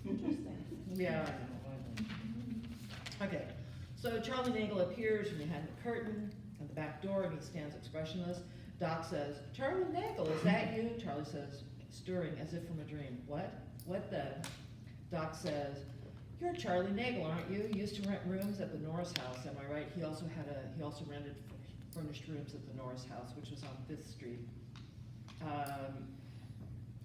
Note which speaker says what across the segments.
Speaker 1: Interesting.
Speaker 2: Yeah, I know. Okay, so Charlie Nagel appears from behind the curtain at the back door and he stands expressionless. Doc says, "Charlie Nagel, is that you?" Charlie says, stirring as if from a dream. "What? What the?" Doc says, "You're Charlie Nagel, aren't you? You used to rent rooms at the Norris House, am I right?" He also rented furnished rooms at the Norris House, which was on 5th Street.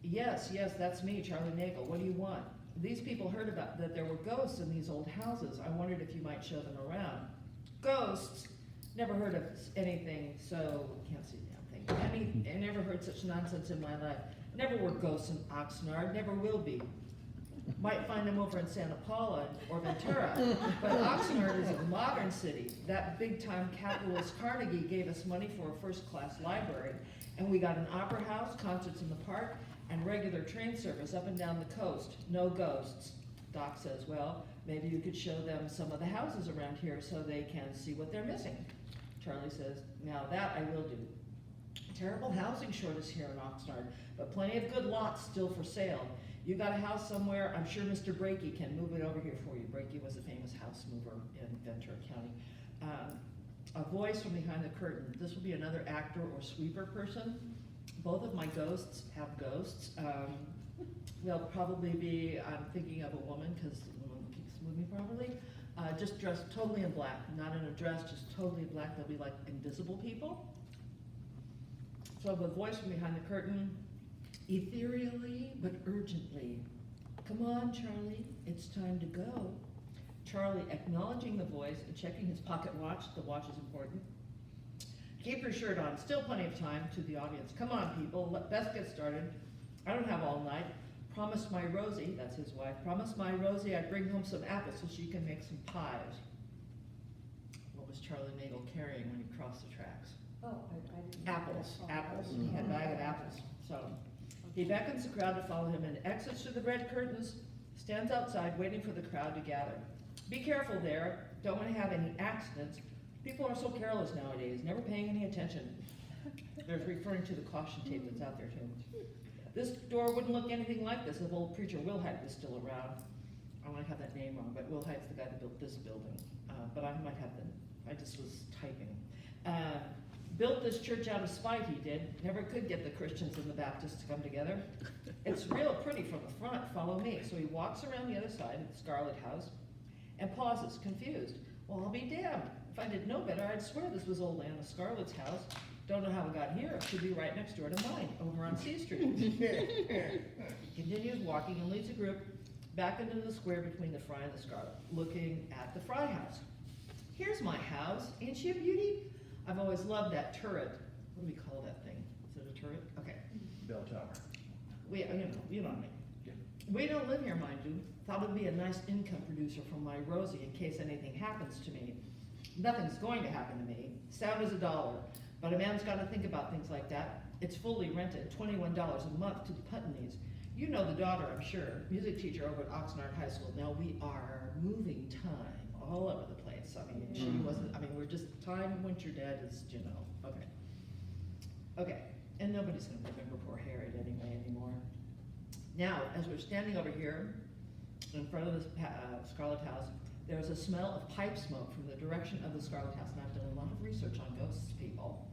Speaker 2: Yes, that's me, Charlie Nagel. What do you want?" "These people heard about that there were ghosts in these old houses. I wondered if you might show them around." "Ghosts? Never heard of anything, so can't see a damn thing. I never heard such nonsense in my life. Never were ghosts in Oxnard, never will be. Might find them over in Santa Paula or Ventura, but Oxnard is a modern city. That big-time capitalist Carnegie gave us money for a first-class library, and we got an opera house, concerts in the park, and regular train service up and down the coast. No ghosts." Doc says, "Well, maybe you could show them some of the houses around here so they can see what they're missing." Charlie says, "Now that I will do. Terrible housing shortage here in Oxnard, but plenty of good lots still for sale. You got a house somewhere, I'm sure Mr. Breaky can move it over here for you." Breaky was a famous house mover in Ventura County. A voice from behind the curtain. This will be another actor or sweeper person. Both of my ghosts have ghosts. They'll probably be, I'm thinking of a woman, because the woman keeps moving properly, just dressed totally in black, not in a dress, just totally black. They'll be like invisible people. So the voice from behind the curtain, ethereally but urgently, "Come on, Charlie, it's time to go." Charlie acknowledging the voice and checking his pocket watch. The watch is important. "Keep your shirt on, still plenty of time," to the audience. "Come on, people, let's get started. I don't have all night. Promised my Rosie," that's his wife, "promised my Rosie I'd bring home some apples so she can make some pies." What was Charlie Nagel carrying when he crossed the tracks?
Speaker 1: Oh, I didn't.
Speaker 2: Apples. He had a bag of apples. So he beckons the crowd to follow him and exits through the red curtains, stands outside waiting for the crowd to gather. "Be careful there, don't want to have any accidents. People are so careless nowadays, never paying any attention." They're referring to the caution tape that's out there too. "This door wouldn't look anything like this if old preacher Will Hyde was still around." I want to have that name wrong, but Will Hyde's the guy that built this building. But I might have I just was typing. "Built this church out of spite, he did. Never could get the Christians and the Baptists to come together. It's real pretty from the front, follow me." So he walks around the other side of the Scarlet House and pauses, confused. "Well, I'll be damned. If I didn't know better, I'd swear this was old Anna Scarlet's house. Don't know how it got here. It should be right next door to mine, over on C Street." He continues walking and leads the group back into the square between the Fry and the Scarlet, looking at the Fry house. "Here's my house. Ain't she a beauty? I've always loved that turret." What do we call that thing? Is it a turret? Okay.
Speaker 3: Bell tower.
Speaker 2: You know what I mean.
Speaker 3: Yeah.
Speaker 2: "We don't live here, mind you. Thought it'd be a nice income producer for my Rosie in case anything happens to me. Nothing's going to happen to me. Sound as a dollar. But a man's got to think about things like that. It's fully rented, $21 a month to the Putneys. You know the daughter, I'm sure. Music teacher over at Oxnard High School. Now we are moving time all over the place. I mean, she wasn't, we're just, time when your dad is, okay. Okay, and nobody's going to remember poor Harriet anymore. Now, as we're standing over here in front of the Scarlet House, there's a smell of pipe smoke from the direction of the Scarlet House. And I've done a lot of research on ghosts, people.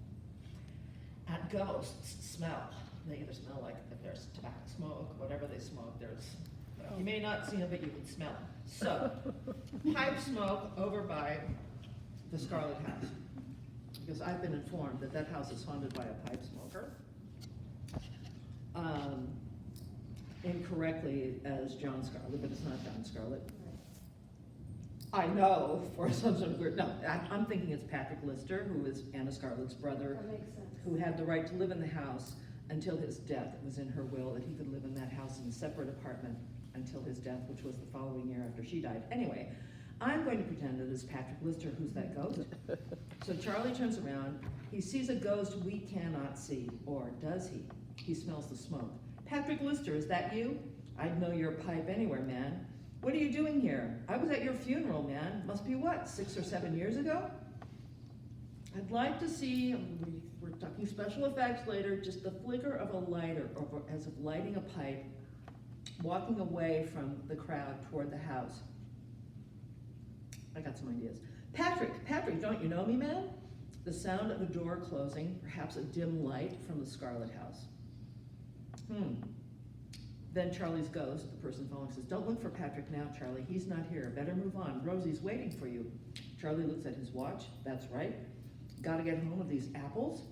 Speaker 2: And ghosts smell. They either smell like if there's tobacco smoke, whatever they smoke, you may not see them, but you can smell them. So, pipe smoke over by the Scarlet House. Because I've been informed that that house is haunted by a pipe smoker. Incorrectly as John Scarlett, but it's not John Scarlett. I know for some sort of weird, no, I'm thinking it's Patrick Lister, who is Anna Scarlett's brother,
Speaker 1: That makes sense.
Speaker 2: who had the right to live in the house until his death. It was in her will that he could live in that house in a separate apartment until his death, which was the following year after she died. Anyway, I'm going to pretend it is Patrick Lister who's that ghost. So Charlie turns around, he sees a ghost we cannot see, or does he? He smells the smoke. "Patrick Lister, is that you? I'd know your pipe anywhere, man. What are you doing here? I was at your funeral, man. Must be what, 6 or 7 years ago? I'd like to see," we're talking special effects later, "just the flicker of a lighter, or as of lighting a pipe walking away from the crowd toward the house. I got some ideas. Patrick, don't you know me, man? The sound of a door closing, perhaps a dim light from the Scarlet House. Then Charlie's ghost, the person following, says, don't look for Patrick now, Charlie. He's not here. Better move on. Rosie's waiting for you. Charlie looks at his watch. That's right. Gotta get home with these apples.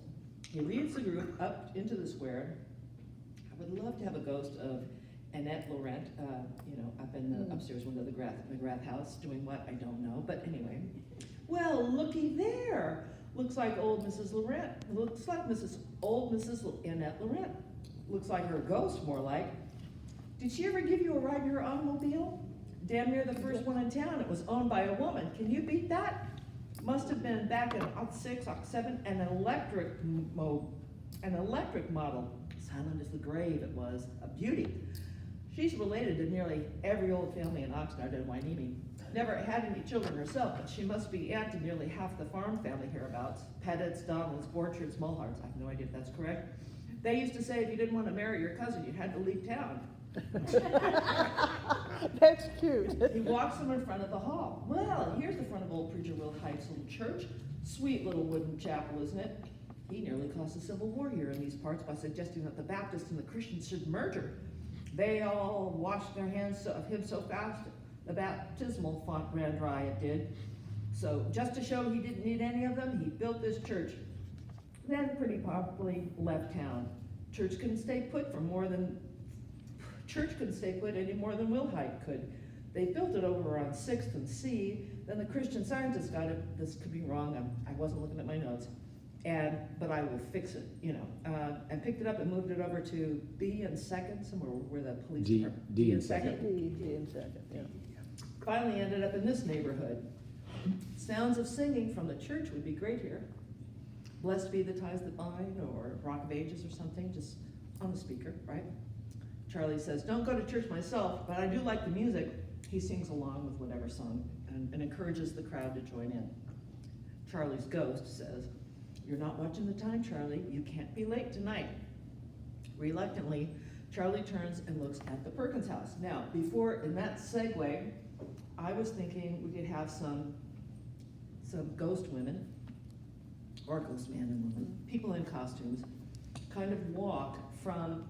Speaker 2: He leads the group up into the square. I would love to have a ghost of Annette Laurent, up in the upstairs window of the McGrath house, doing what, I don't know, but anyway. Well, looky there. Looks like old Mrs. Laurent. Looks like old Mrs. Annette Laurent. Looks like her ghost, more like. Did she ever give you a ride in her automobile? Damn near the first one in town. It was owned by a woman. Can you beat that? Must have been back in '06, '07, an electric model. Silent as the grave it was, a beauty. She's related to nearly every old family in Oxnard and Hueneme. Never had any children herself, but she must be aunt to nearly half the farm family hereabouts. Pettits, Donalds, Borchards, Mulhards. I have no idea if that's correct. They used to say if you didn't want to marry your cousin, you had to leave town.
Speaker 1: That's cute.
Speaker 2: He walks them in front of the hall. Well, here's the front of old Preacher Will Heights little church. Sweet little wooden chapel, isn't it? He nearly caused a civil war here in these parts by suggesting that the Baptists and the Christians should merger. They all washed their hands of him so fast, the baptismal font ran dry, it did. So just to show he didn't need any of them, he built this church. Then pretty promptly left town. Church couldn't stay put any more than Will Height could. They built it over on 6th and C. Then the Christian Scientists got it. This could be wrong. I wasn't looking at my notes. But I will fix it, and picked it up and moved it over to B and 2nd, somewhere where the police department.
Speaker 3: D
Speaker 2: and
Speaker 3: and 2nd.
Speaker 1: D and 2nd, yeah.
Speaker 2: Finally ended up in this neighborhood. Sounds of singing from the church would be great here. Blessed be the ties that bind, or Rock of Ages or something, just on the speaker, right? Charlie says, don't go to church myself, but I do like the music. He sings along with whatever song and encourages the crowd to join in. Charlie's ghost says, you're not watching the time, Charlie. You can't be late tonight. Reluctantly, Charlie turns and looks at the Perkins house. Now, in that segue, I was thinking we could have some ghost women, or ghost man and woman, people in costumes, kind of walk from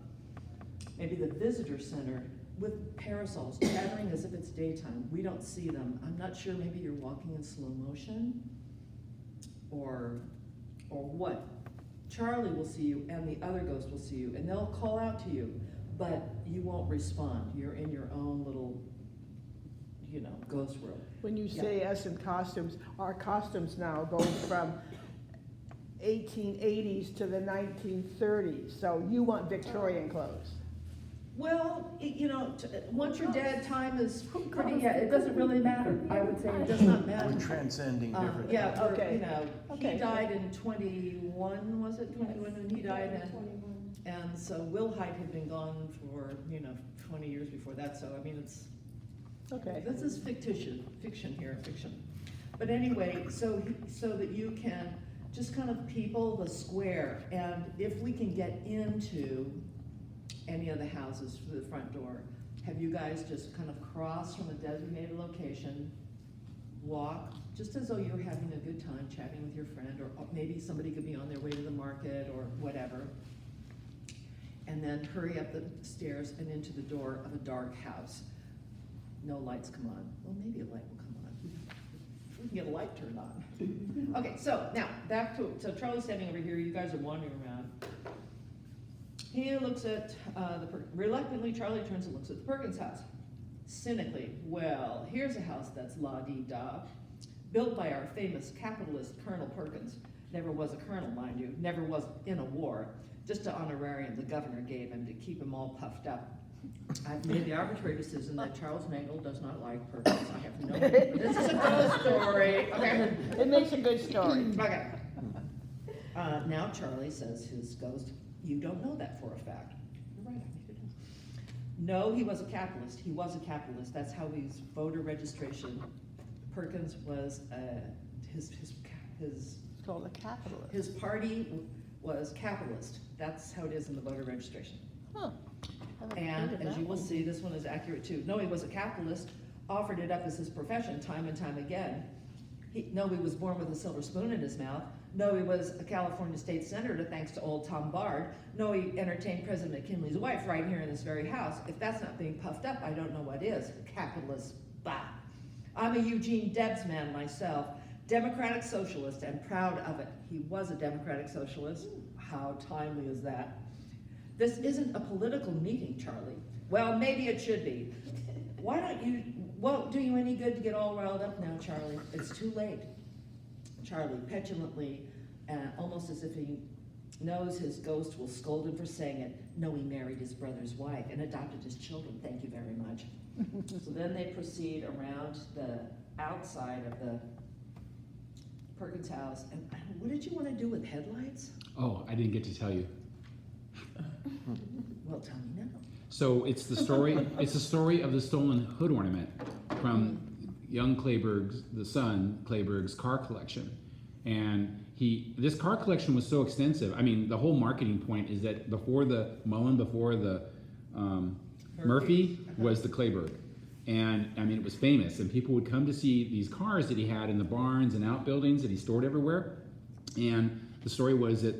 Speaker 2: maybe the visitor center with parasols, chattering as if it's daytime. We don't see them. I'm not sure, maybe you're walking in slow motion, or what. Charlie will see you and the other ghost will see you and they'll call out to you, but you won't respond. You're in your own little, ghost world.
Speaker 1: When you say us in costumes, our costumes now go from 1880s to the 1930s, so you want Victorian clothes.
Speaker 2: Well, once you're dead, time is pretty, it doesn't really matter. I would say it does not matter.
Speaker 3: We're transcending different.
Speaker 1: Okay.
Speaker 2: He died in 21, was it? 21 when he died? And so Will Height had been gone for, 20 years before that, so it's,
Speaker 1: Okay.
Speaker 2: this is fiction here. But anyway, so that you can just kind of people the square, and if we can get into any of the houses through the front door, have you guys just kind of cross from a designated location, walk, just as though you're having a good time chatting with your friend, or maybe somebody could be on their way to the market or whatever, and then hurry up the stairs and into the door of a dark house. No lights come on. Well, maybe a light will come on. We can get a light turned on. Okay, so now back to, Charlie's standing over here, you guys are wandering around. He looks at reluctantly, Charlie turns and looks at the Perkins house. Cynically, well, here's a house that's la-dee-da, built by our famous capitalist Colonel Perkins. Never was a colonel, mind you, never was in a war, just an honorarium the governor gave him to keep him all puffed up. I've made the arbitrary decision that Charles Nagle does not like Perkins. I have no idea. This is a ghost story. Okay.
Speaker 1: It makes a good story.
Speaker 2: Okay. Now Charlie says his ghost, you don't know that for a fact. You're right, I made it up. No, he was a capitalist. He was a capitalist. That's how his voter registration. Perkins was his
Speaker 1: It's called a capitalist.
Speaker 2: his party was capitalist. That's how it is in the voter registration.
Speaker 1: Huh.
Speaker 2: And as you will see, this one is accurate too. Noe was a capitalist, offered it up as his profession time and time again. Noe was born with a silver spoon in his mouth. Noe was a California state senator thanks to old Tom Bard. Noe entertained President McKinley's wife right here in this very house. If that's not being puffed up, I don't know what is. Capitalist, bah. I'm a Eugene Debs man myself, democratic socialist and proud of it. He was a democratic socialist. How timely is that? This isn't a political meeting, Charlie. Well, maybe it should be. Why don't you, won't do you any good to get all riled up now, Charlie. It's too late. Charlie, petulantly, almost as if he knows his ghost will scold him for saying it. No, he married his brother's wife and adopted his children. Thank you very much. So then they proceed around the outside of the Perkins house. And what did you want to do with headlights?
Speaker 3: Oh, I didn't get to tell you.
Speaker 2: Well, tell me now.
Speaker 3: So it's the story. It's the story of the stolen hood ornament from young Clayburgh's, the son Clayburgh's car collection, and this car collection was so extensive. I mean, the whole marketing point is that before the Mullen, before the Murphy was the Clayburgh, and I mean it was famous, and people would come to see these cars that he had in the barns and outbuildings that he stored everywhere. And the story was that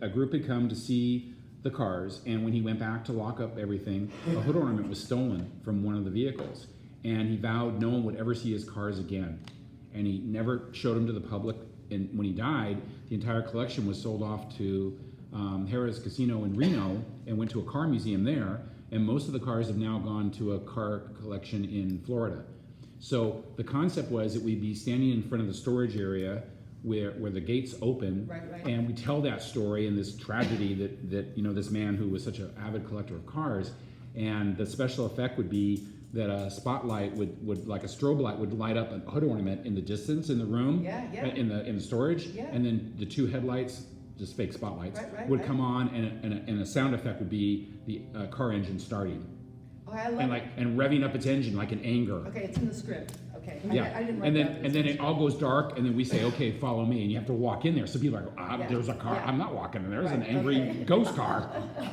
Speaker 3: a group had come to see the cars, and when he went back to lock up everything, a hood ornament was stolen from one of the vehicles, and he vowed no one would ever see his cars again, and he never showed them to the public. And when he died, the entire collection was sold off to Harrah's Casino in Reno and went to a car museum there, and most of the cars have now gone to a car collection in Florida. So the concept was that we'd be standing in front of the storage area where the gates open,
Speaker 2: Right.
Speaker 3: and we tell that story and this tragedy that this man who was such an avid collector of cars, and the special effect would be that a spotlight would like a strobe light would light up a hood ornament in the distance in the room, in the storage, and then the two headlights, just fake spotlights, would come on, and a sound effect would be the car engine starting,
Speaker 2: Oh, I love it.
Speaker 3: and revving up its engine like in anger.
Speaker 2: Okay, it's in the script. Okay.
Speaker 3: Yeah,
Speaker 2: I didn't write
Speaker 3: and
Speaker 2: that.
Speaker 3: then it all goes dark, and then we say, okay, follow me, and you have to walk in there. So people are like,
Speaker 2: Yeah.
Speaker 3: there's a car.
Speaker 2: Yeah.
Speaker 3: I'm not walking in there. There's an
Speaker 2: Right,
Speaker 3: angry
Speaker 2: okay.
Speaker 3: ghost car.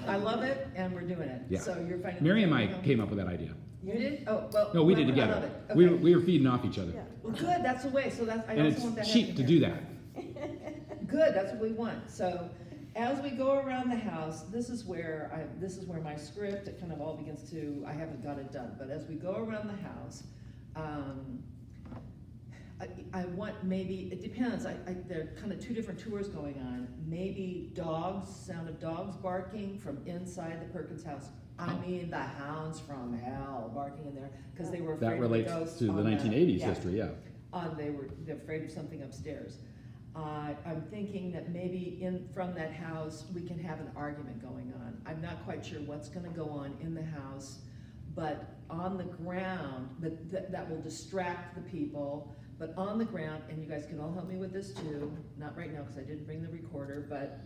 Speaker 2: I love it, and we're doing it.
Speaker 3: Yeah.
Speaker 2: So you're finding.
Speaker 3: Mary and I came up with that idea.
Speaker 2: You did? Oh, well.
Speaker 3: No, we did
Speaker 2: I
Speaker 3: together.
Speaker 2: love it. Okay.
Speaker 3: We were feeding off each other,
Speaker 1: Yeah.
Speaker 2: Well, good, that's the way, so that's, I
Speaker 3: and
Speaker 2: also want that.
Speaker 3: it's cheap to do that.
Speaker 2: Good, that's what we want. So as we go around the house, this is where my script, it kind of all begins to, I haven't got it done, but as we go around the house, I want maybe, it depends, there are kind of two different tours going on. Maybe sound of dogs barking from inside the Perkins house. I mean, the hounds from hell barking in there, because they were afraid
Speaker 3: That
Speaker 2: of the
Speaker 3: relates
Speaker 2: ghosts
Speaker 3: to the
Speaker 2: on
Speaker 3: 1980s
Speaker 2: yeah.
Speaker 3: history, yeah.
Speaker 2: They're afraid of something upstairs. I'm thinking that maybe from that house, we can have an argument going on. I'm not quite sure what's gonna go on in the house, but on the ground, that will distract the people, but on the ground, and you guys can all help me with this too, not right now because I didn't bring the recorder, but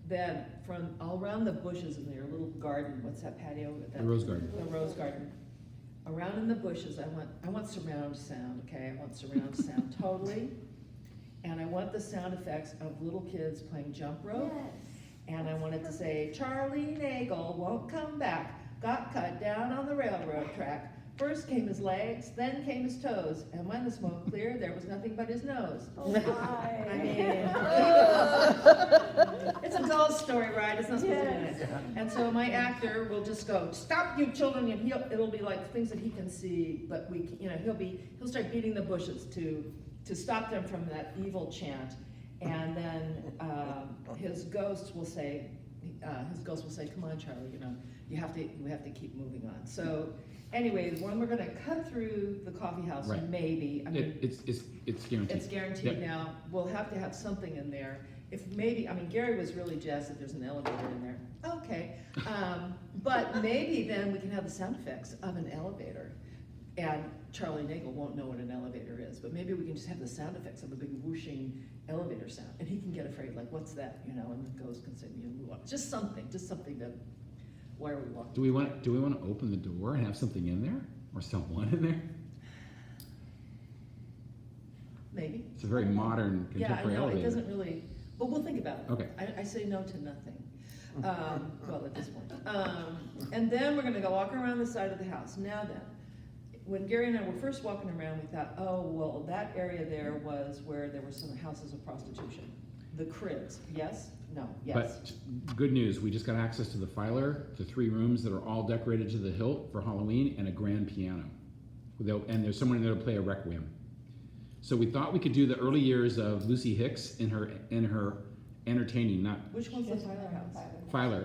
Speaker 2: then from all around the bushes in their little garden, what's that patio?
Speaker 3: The rose garden.
Speaker 2: The rose garden. Around in the bushes, I want surround sound, okay? I want surround sound totally. And I want the sound effects of little kids playing jump rope.
Speaker 4: Yes.
Speaker 2: And I want it to say, Charlie Nagel won't come back, got cut down on the railroad track. First came his legs, then came his toes, and when the smoke cleared, there was nothing but his nose.
Speaker 4: Oh my.
Speaker 2: I mean, it's a ghost story, right? It's not supposed to be in it. And so my actor will just go, "Stop, you children!" And it'll be like things that he can see, but he'll start beating the bushes to stop them from that evil chant. And then his ghost will say, "Come on, Charlie, we have to keep moving on." So. Anyway, when we're gonna cut through the coffee house,
Speaker 3: Right.
Speaker 2: maybe, I mean.
Speaker 3: It's guaranteed.
Speaker 2: It's guaranteed
Speaker 3: Yep.
Speaker 2: now. We'll have to have something in there. Gary was really jazzed that there's an elevator in there. Okay. But maybe then we can have the sound effects of an elevator. And Charlie Nagel won't know what an elevator is, but maybe we can just have the sound effects of a big whooshing elevator sound. And he can get afraid, like, what's that? And the ghost can say, move on. Just something to, why are we walking?
Speaker 3: Do we want to open the door and have something in there, or someone in there?
Speaker 2: Maybe.
Speaker 3: It's a very modern,
Speaker 2: Yeah, I
Speaker 3: contemporary
Speaker 2: know, it
Speaker 3: elevator.
Speaker 2: doesn't really, but we'll think about it.
Speaker 3: Okay.
Speaker 2: I say no to nothing. Well, at this point. And then we're gonna go walk around the side of the house. Now then, when Gary and I were first walking around, we thought, oh, well, that area there was where there were some houses of prostitution. The cribs, yes? No, yes.
Speaker 3: But good news, we just got access to the Filer, the 3 rooms that are all decorated to the hilt for Halloween, and a grand piano. And there's someone in there to play a requiem. So we thought we could do the early years of Lucy Hicks in her entertaining, not
Speaker 2: Which one's the Filer house?
Speaker 3: Filer,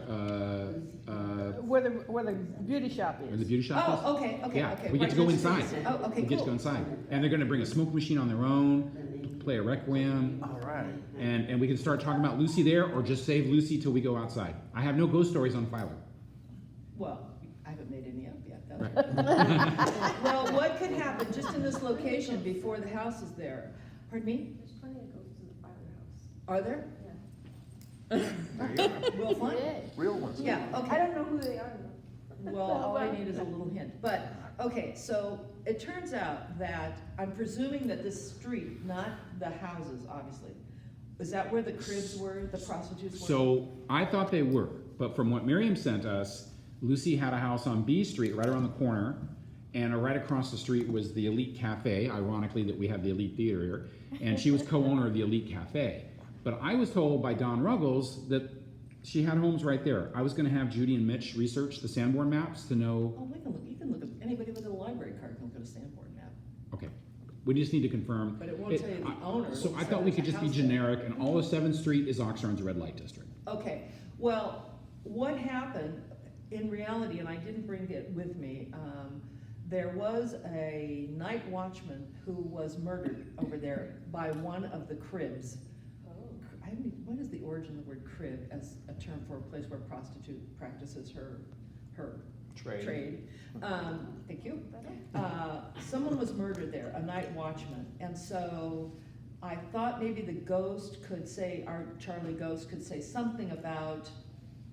Speaker 1: Where the beauty shop
Speaker 3: where the
Speaker 1: is.
Speaker 3: beauty shop is.
Speaker 2: Oh, okay, okay,
Speaker 3: Yeah,
Speaker 2: okay.
Speaker 3: we get
Speaker 2: right
Speaker 3: to go
Speaker 2: next
Speaker 3: inside.
Speaker 2: it. Oh, okay,
Speaker 3: We get to go
Speaker 2: cool.
Speaker 3: inside. And they're gonna bring a smoke machine on their own, play a requiem,
Speaker 4: All right.
Speaker 3: and we can start talking about Lucy there, or just save Lucy till we go outside. I have no ghost stories on Filer.
Speaker 2: Well, I haven't made any up yet, though.
Speaker 3: Right.
Speaker 2: Well, what could happen just in this location before the house is there? Pardon me?
Speaker 5: There's plenty of ghosts in the firehouse.
Speaker 2: Are there?
Speaker 4: There you go.
Speaker 2: We'll find.
Speaker 4: Real ones.
Speaker 2: Yeah,
Speaker 5: I
Speaker 2: okay.
Speaker 5: don't know who they are though.
Speaker 2: Well, all I need is a little hint. But, okay, so it turns out that, I'm presuming that this street, not the houses, obviously, is that where the cribs were, the prostitutes were?
Speaker 3: So I thought they were, but from what Miriam sent us, Lucy had a house on B Street right around the corner, and right across the street was the Elite Cafe, ironically that we have the Elite Theater here, and she was co-owner of the Elite Cafe. But I was told by Don Ruggles that she had homes right there. I was gonna have Judy and Mitch research the Sanborn maps to know,
Speaker 2: Oh, we can look, you can look at, anybody with a library card can look at a Sanborn map,
Speaker 3: okay, we just need to confirm.
Speaker 2: but it won't tell you the owner.
Speaker 3: So
Speaker 2: It'll
Speaker 3: I
Speaker 2: say
Speaker 3: thought we
Speaker 2: there's
Speaker 3: could
Speaker 2: a
Speaker 3: just be
Speaker 2: house there.
Speaker 3: generic, and all of 7th Street is Oxnard's red light district.
Speaker 2: Okay, well, what happened in reality, and I didn't bring it with me, there was a night watchman who was murdered over there by one of the cribs. I mean, what is the origin of the word crib as a term for a place where a prostitute practices her trade? Thank you. Someone was murdered there, a night watchman, and so I thought maybe the ghost could say, our Charlie Ghost could say something about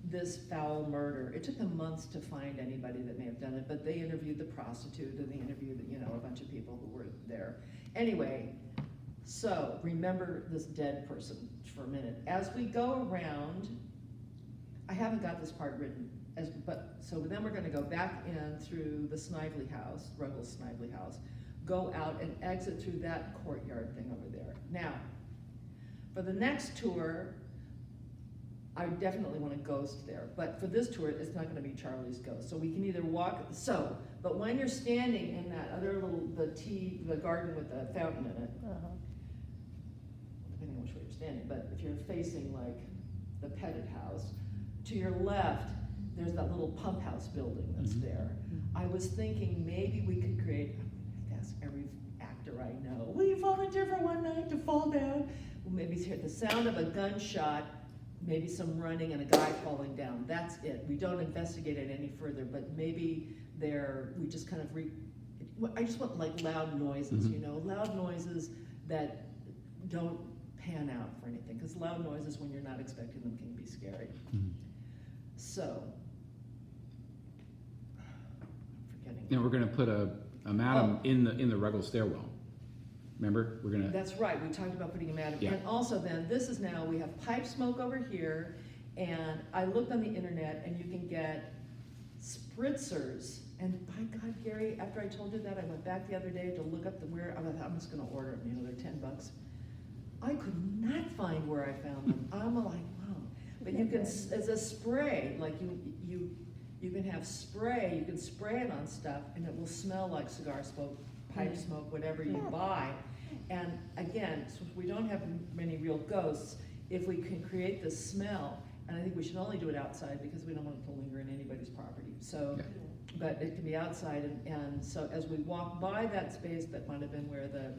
Speaker 2: this foul murder. It took them months to find anybody that may have done it, but they interviewed the prostitute and they interviewed, a bunch of people who were there. Anyway, so remember this dead person for a minute. As we go around, I haven't got this part written, so then we're gonna go back in through the Snively house, Ruggles Snively house, go out and exit through that courtyard thing over there. Now, for the next tour, I definitely want a ghost there, but for this tour, it's not gonna be Charlie's ghost. So we can either walk, but when you're standing in that other little, the garden with the fountain in it,
Speaker 1: Uh-huh.
Speaker 2: depending on which way you're standing, but if you're facing like the Pettit house, to your left, there's that little pump house building that's
Speaker 3: Mhm.
Speaker 2: there. I was thinking maybe we could create, I ask every actor I know, will you volunteer for one night to fall down? Well, maybe hear the sound of a gunshot, maybe some running and a guy falling down, that's it. We don't investigate it any further, but maybe we just kind of I just want like loud noises,
Speaker 3: Mhm.
Speaker 2: loud noises that don't pan out for anything, because loud noises when you're not expecting them can be scary.
Speaker 3: Mhm.
Speaker 2: So, I'm forgetting.
Speaker 3: Now, we're gonna put a madam in the Ruggles stairwell. Remember, we're gonna,
Speaker 2: That's right, we talked about putting a madam.
Speaker 3: Yeah.
Speaker 2: And also then, this is now, we have pipe smoke over here, and I looked on the internet, and you can get spritzers. And by God, Gary, after I told you that, I went back the other day to look up where, I'm just gonna order them, they're $10. I could not find where I found them. I'm like, wow. But you can, as a spray, like you can have spray, you can spray it on stuff, and it will smell like cigar smoke, pipe smoke, whatever you buy. And again, since we don't have many real ghosts, if we can create the smell, and I think we should only do it outside because we don't want it to linger in anybody's property. So,
Speaker 3: Yeah.
Speaker 2: but it can be outside, and so as we walk by that space, that might have been where the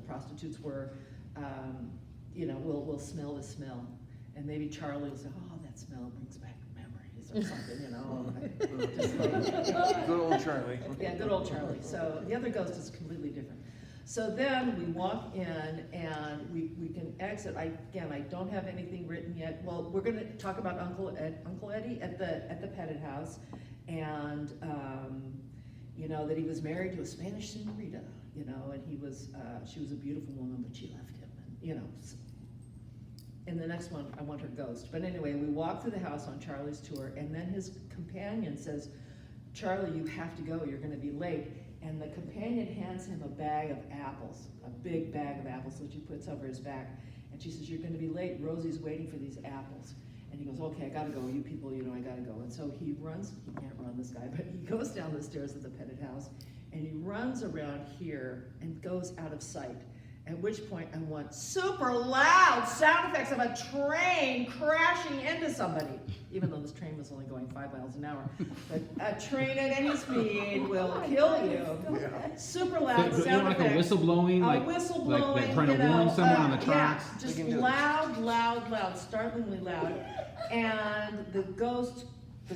Speaker 2: prostitutes were, we'll smell the smell. And maybe Charlie will say, oh, that smell brings back memories or something, just like,
Speaker 4: Good old Charlie.
Speaker 2: yeah, good old Charlie. So the other ghost is completely different. So then we walk in and we can exit. I don't have anything written yet. Well, we're gonna talk about Uncle Eddie at the Pettit house, and that he was married to a Spanish señorita, and she was a beautiful woman, but she left him, and in the next one, I want her ghost. But anyway, we walk through the house on Charlie's tour, and then his companion says, Charlie, you have to go, you're gonna be late. And the companion hands him a bag of apples, a big bag of apples that she puts over his back. And she says, you're gonna be late, Rosie's waiting for these apples. And he goes, okay, I gotta go, you people, you know, I gotta go. And so he runs, he can't run, this guy, but he goes down the stairs of the Pettit house, and he runs around here and goes out of sight. At which point I want super loud sound effects of a train crashing into somebody, even though this train was only going 5 miles an hour. But a train at any speed will kill you.
Speaker 4: Yeah.
Speaker 2: Super loud
Speaker 3: So,
Speaker 2: sound
Speaker 3: like a
Speaker 2: effects.
Speaker 3: whistle blowing,
Speaker 2: A whistle blowing,
Speaker 3: like trying to warn someone on the tracks.
Speaker 2: Yeah, just
Speaker 4: We can do it.
Speaker 2: loud, startlingly loud. And the ghost,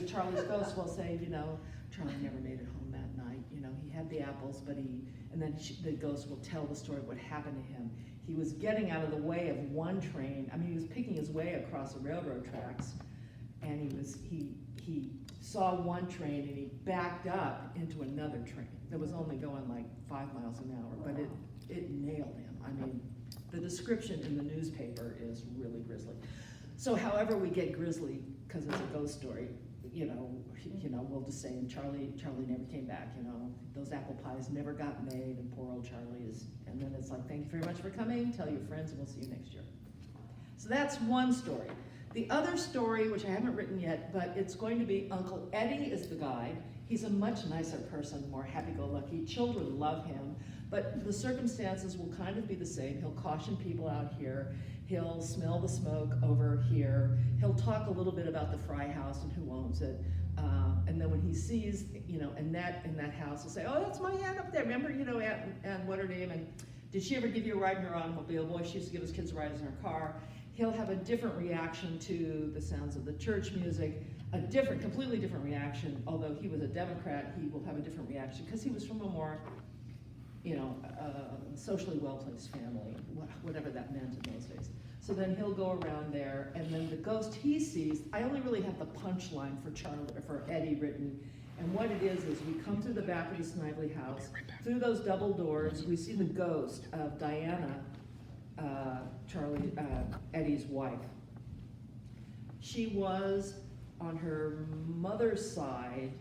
Speaker 2: Charlie's ghost will say, you know, Charlie never made it home that night. You know, he had the apples, but and then the ghost will tell the story of what happened to him. He was getting out of the way of one train. I mean, he was picking his way across the railroad tracks, and he saw one train and he backed up into another train that was only going like 5 miles an hour, but it nailed him. I mean, the description in the newspaper is really grisly. So however we get grisly, because it's a ghost story, you know, we'll just say, and Charlie never came back, you know, those apple pies never got made, and poor old Charlie and then it's like, thank you very much for coming, tell your friends, and we'll see you next year. So that's one story. The other story, which I haven't written yet, but it's going to be Uncle Eddie is the guide. He's a much nicer person, more happy-go-lucky. Children love him, but the circumstances will kind of be the same. He'll caution people out here. He'll smell the smoke over here. He'll talk a little bit about the Fry house and who owns it. And then when he sees, you know, Annette in that house, he'll say, oh, that's my aunt up there. Remember, you know, Aunt what her name? And did she ever give you a ride in her automobile? Boy, she used to give his kids rides in her car. He'll have a different reaction to the sounds of the church music, completely different reaction. Although he was a Democrat, he will have a different reaction because he was from a more, you know, socially well-placed family, whatever that meant in those days. So then he'll go around there, and then the ghost he sees, I only really have the punchline for Eddie written, and what it is we come through the back of the Snively house, through those double doors, we see the ghost of Diana, Eddie's wife. She was, on her mother's side,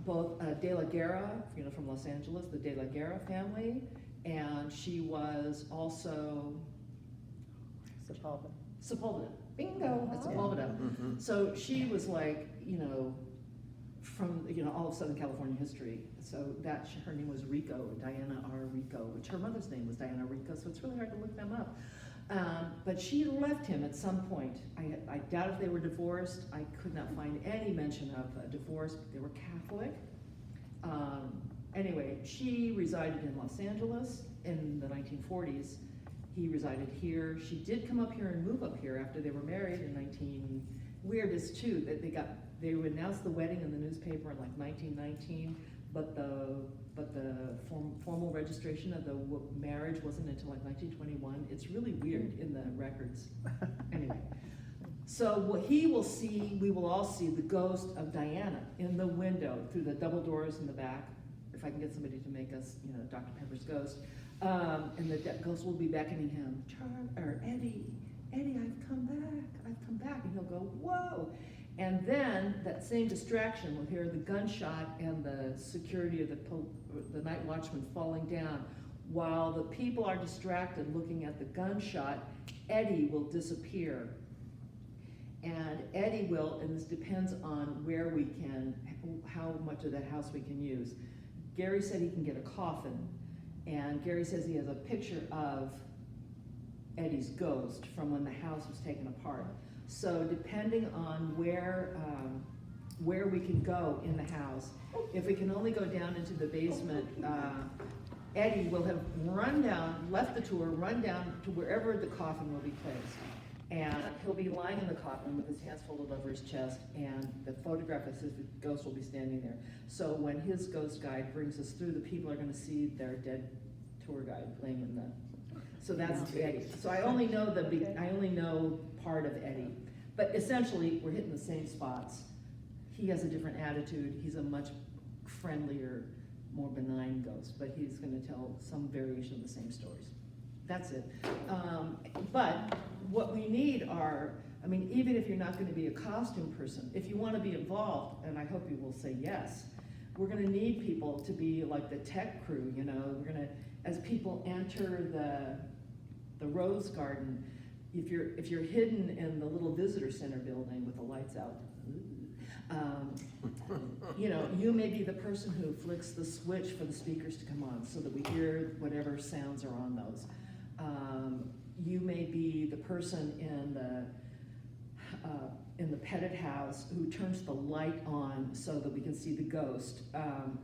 Speaker 2: both De La Guerra, you know, from Los Angeles, the De La Guerra family, and she was also Sepulveda. Bingo, that's Sepulveda.
Speaker 4: Mhm.
Speaker 2: So she was like, you know, from, you know, all of Southern California history. So her name was Rico, Diana R. Rico, which her mother's name was Diana Rico, so it's really hard to look them up. But she left him at some point. I doubt if they were divorced. I could not find any mention of a divorce. They were Catholic. Anyway, she resided in Los Angeles in the 1940s. He resided here. She did come up here and move up here after they were married in weird is too, that they announced the wedding in the newspaper in like 1919, but the formal registration of the marriage wasn't until like 1921. It's really weird in the records. Anyway, so what he will see, we will all see the ghost of Diana in the window through the double doors in the back. If I can get somebody to make us, you know, Dr. Pepper's ghost. And the ghost will be beckoning him, Eddie, I've come back. And he'll go, whoa. And then that same distraction, we'll hear the gunshot and the security of the night watchman falling down. While the people are distracted looking at the gunshot, Eddie will disappear. And Eddie will, and this depends on where we can, how much of that house we can use. Gary said he can get a coffin. And Gary says he has a picture of Eddie's ghost from when the house was taken apart. So depending on where we can go in the house, if we can only go down into the basement, Eddie will have left the tour, run down to wherever the coffin will be placed. And he'll be lying in the coffin with his hands folded over his chest, and the photograph that says the ghost will be standing there. So when his ghost guide brings us through, the people are going to see their dead tour guide laying in the. So that's Eddie. So I only know part of Eddie, but essentially we're hitting the same spots. He has a different attitude. He's a much friendlier, more benign ghost, but he's going to tell some variation of the same stories. That's it. But what we need are, I mean, even if you're not gonna be a costume person, if you wanna be involved, and I hope you will say yes, we're gonna need people to be like the tech crew, you know, we're gonna, as people enter the Rose Garden, if you're hidden in the little visitor center building with the lights out, you know, you may be the person who flicks the switch for the speakers to come on so that we hear whatever sounds are on those. You may be the person in the petted house who turns the light on so that we can see the ghost.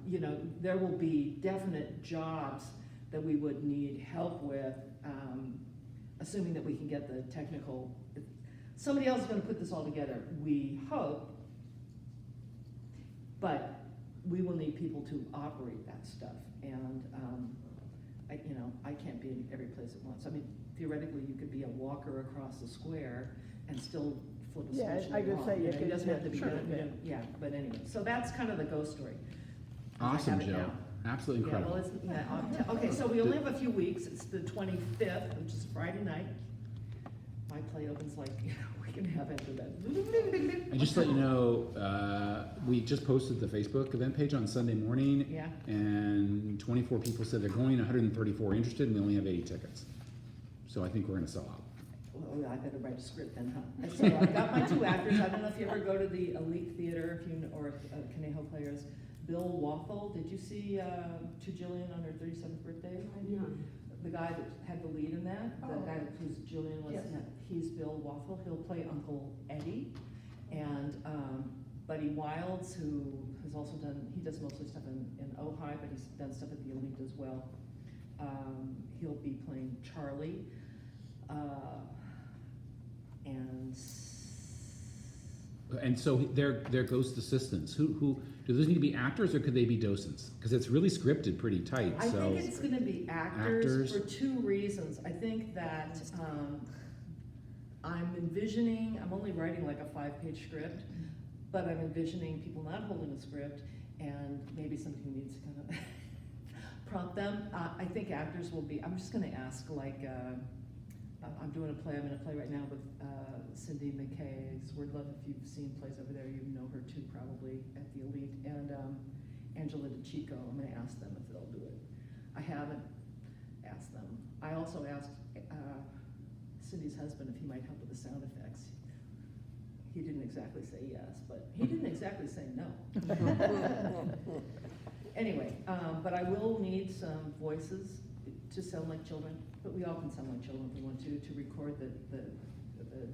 Speaker 2: You know, there will be definite jobs that we would need help with, assuming that we can get the technical. Somebody else is going to put this all together, we hope, but we will need people to operate that stuff. And you know, I can't be in every place at once. I mean, theoretically, you could be a walker across the square and still flip a switch.
Speaker 1: Yeah,
Speaker 2: later
Speaker 1: I could
Speaker 2: on.
Speaker 1: say you
Speaker 2: know, it
Speaker 1: could,
Speaker 2: doesn't have to be
Speaker 1: sure,
Speaker 2: done.
Speaker 1: yeah.
Speaker 2: Yeah, but anyway, so that's kind of the ghost story.
Speaker 3: Awesome,
Speaker 2: I have it
Speaker 3: Joe.
Speaker 2: now.
Speaker 3: Absolutely
Speaker 2: Yeah, well,
Speaker 3: incredible.
Speaker 2: it's, yeah, okay, so we only have a few weeks. It's the 25th, which is Friday night. My play opens like, you know, we can have after that.
Speaker 3: And just to let you know, we just posted the Facebook event page on Sunday morning,
Speaker 2: Yeah,
Speaker 3: and 24 people said they're going, 134 interested, and we only have 80 tickets. So I think we're gonna sell out.
Speaker 2: well, I better write a script then, huh? So I got my 2 actors. I don't know if you ever go to the Elite Theater, if you, or Conejo Players. Bill Waffle, did you see To Jillian on her 37th birthday? The guy that had the lead in that, the
Speaker 5: Oh.
Speaker 2: guy whose Jillian was,
Speaker 5: Yes.
Speaker 2: he's Bill Waffle. He'll play Uncle Eddie. And Buddy Wilds, who has also done, he does mostly stuff in Ojai, but he's done stuff at the Elite as well. He'll be playing Charlie.
Speaker 3: And so they're ghost assistants. Who do those need to be actors, or could they be docents? Because it's really scripted pretty tight.
Speaker 2: I
Speaker 3: So
Speaker 2: think it's gonna be actors
Speaker 3: Actors.
Speaker 2: for 2 reasons. I think that, I'm envisioning, I'm only writing like a 5-page script, but I'm envisioning people not holding a script and maybe somebody who needs to kind of prompt them. I think actors will be, I'm just gonna ask like, I'm doing a play, I'm in a play right now with Cindy McKay's Word Love. If you've seen plays over there, you know her too probably at the Elite, and Angela DeChico. I'm gonna ask them if they'll do it. I haven't asked them. I also asked Cindy's husband if he might help with the sound effects. He didn't exactly say yes, but he didn't exactly say no. Anyway, but I will need some voices to sound like children, but we all can sound like children if we want to record the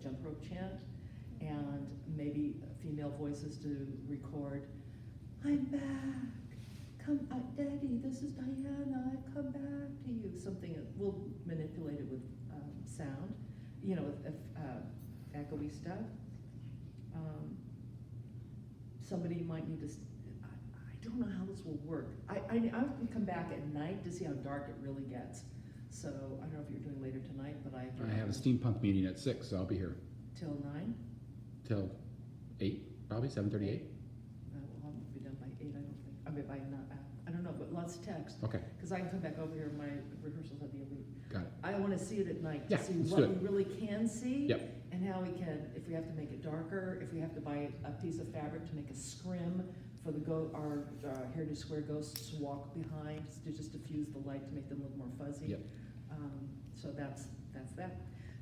Speaker 2: jump rope chant, and maybe female voices to record, I'm back, come, Daddy, this is Diana, I've come back to you, something, we'll manipulate it with sound, you know, with echoey stuff. Somebody might need to, I don't know how this will work. I can come back at night to see how dark it really gets. So I don't know if you're doing later tonight, but I
Speaker 3: I have a steampunk meeting at 6, so I'll be here
Speaker 2: till 9.
Speaker 3: till 8, probably 7:38.
Speaker 2: We'll be done by 8, I don't think. I mean, by not, I don't know, but let's text,
Speaker 3: Okay,
Speaker 2: because I can come back over here, my rehearsals at the Elite.
Speaker 3: got it.
Speaker 2: I want to see it at night,
Speaker 3: Yeah,
Speaker 2: to see
Speaker 3: let's
Speaker 2: what
Speaker 3: do
Speaker 2: we
Speaker 3: it.
Speaker 2: really can see.
Speaker 3: Yep.
Speaker 2: And how we can, if we have to make it darker, if we have to buy a piece of fabric to make a scrim for our Heritage Square ghosts to walk behind, to just diffuse the light to make them look more fuzzy.
Speaker 3: Yep.
Speaker 2: So that's that.